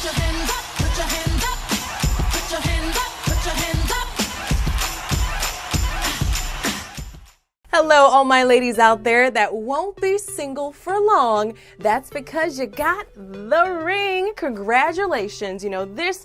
your hands up, put your hands up, put your hands up, put your hands up. Hello, all my ladies out there that won't be single for long. That's because you got the ring. Congratulations. You know, this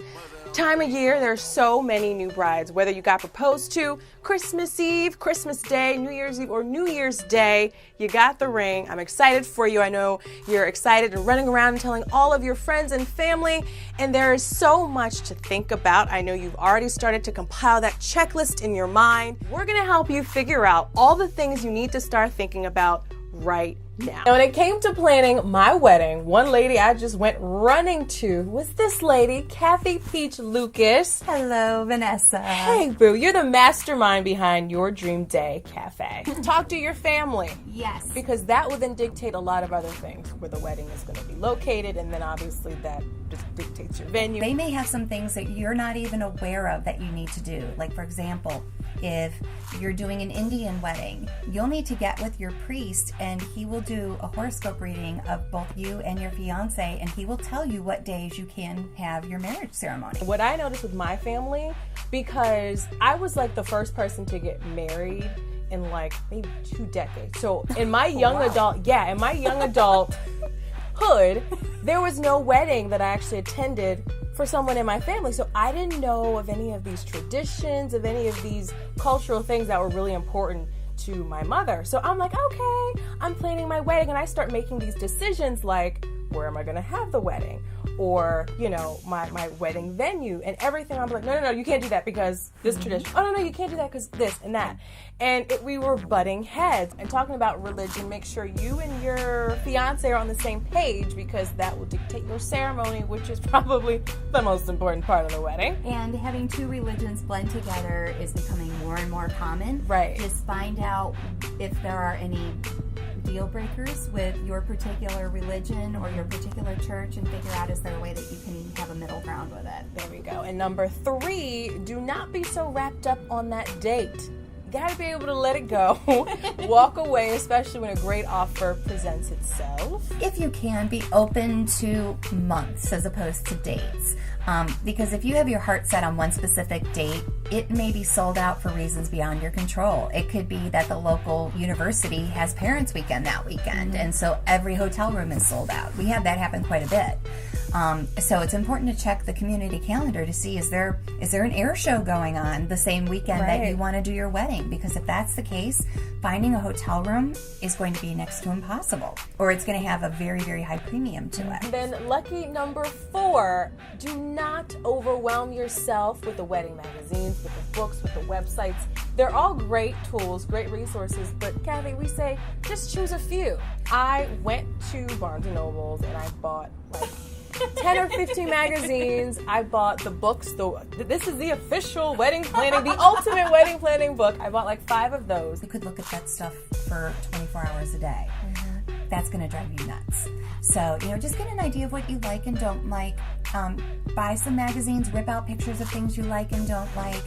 time of year, there's so many new brides. Whether you got proposed to Christmas Eve, Christmas Day, New Year's Eve, or New Year's Day, you got the ring. I'm excited for you. I know you're excited and running around and telling all of your friends and family, and there is so much to think about. I know you've already started to compile that checklist in your mind. We're gonna help you figure out all the things you need to start thinking about right now. And when it came to planning my wedding, one lady I just went running to was this lady, Kathy Peach Lucas. Hello, Vanessa. Hey, boo, you're the mastermind behind Your Dream Day Cafe. Talk to your family. Yes. Because that will then dictate a lot of other things, where the wedding is going to be located, and then obviously that just dictates your venue. They may have some things that you're not even aware of that you need to do. Like, for example, if you're doing an Indian wedding, you'll need to get with your priest, and he will do a horoscope reading of both you and your fiance, and he will tell you what days you can have your marriage ceremony. What I noticed with my family, because I was like the first person to get married in like maybe 2 decades. So in my young adulthood, there was no wedding that I actually attended for someone in my family. So I didn't know of any of these traditions, of any of these cultural things that were really important to my mother. So I'm like, okay, I'm planning my wedding, and I start making these decisions like, where am I going to have the wedding? Or, you know, my wedding venue and everything. I'm like, no, you can't do that because this tradition. Oh, no, you can't do that because this and that. And we were butting heads and talking about religion. Make sure you and your fiance are on the same page, because that will dictate your ceremony, which is probably the most important part of the wedding. And having 2 religions blend together is becoming more and more common. Right. Just find out if there are any deal breakers with your particular religion or your particular church, and figure out, is there a way that you can have a middle ground with it. There we go. And number 3, do not be so wrapped up on that date. You gotta be able to let it go. Walk away, especially when a great offer presents itself. If you can, be open to months as opposed to dates. Because if you have your heart set on one specific date, it may be sold out for reasons beyond your control. It could be that the local university has Parents' Weekend that weekend, and so every hotel room is sold out. We had that happen quite a bit. So it's important to check the community calendar to see, is there an air show going on the same weekend that you want to do your wedding? Because if that's the case, finding a hotel room is going to be next to impossible, or it's going to have a very, very high premium to it. Then lucky number 4, do not overwhelm yourself with the wedding magazines, with the books, with the websites. They're all great tools, great resources, but Kathy, we say just choose a few. I went to Barnes & Noble's and I bought like 10 or 15 magazines. I bought the books. This is the official wedding planning, the ultimate wedding planning book. I bought like 5 of those. You could look at that stuff for 24 hours a day. That's going to drive you nuts. So, just get an idea of what you like and don't like. Buy some magazines, rip out pictures of things you like and don't like.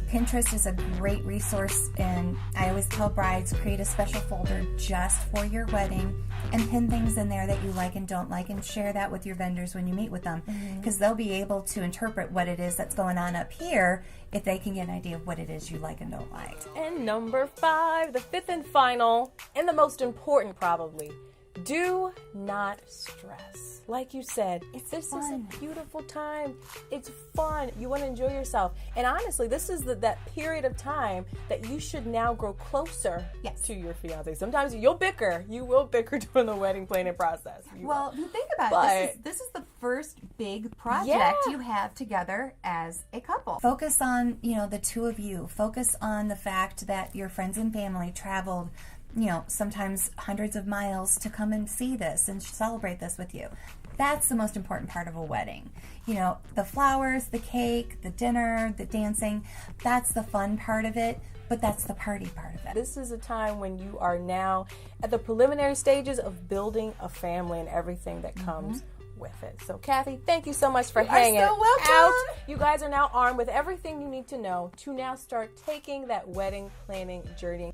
Pinterest is a great resource, and I always tell brides, create a special folder just for your wedding and pin things in there that you like and don't like, and share that with your vendors when you meet with them, because they'll be able to interpret what it is that's going on up here if they can get an idea of what it is you like and don't like. And number 5, the 5th and final, and the most important probably, do not stress. Like you said, this is a beautiful time. It's fun. You want to enjoy yourself. And honestly, this is that period of time that you should now grow closer to your fiance. Sometimes you'll bicker. You will bicker during the wedding planning process. Well, you think about it. This is the first big project you have together as a couple. Focus on, the 2 of you. Focus on the fact that your friends and family traveled, sometimes hundreds of miles to come and see this and celebrate this with you. That's the most important part of a wedding. The flowers, the cake, the dinner, the dancing, that's the fun part of it, but that's the party part of it. This is a time when you are now at the preliminary stages of building a family and everything that comes with it. So, Kathy, thank you so much for hanging out. You guys are now armed with everything you need to know to now start taking that wedding planning journey.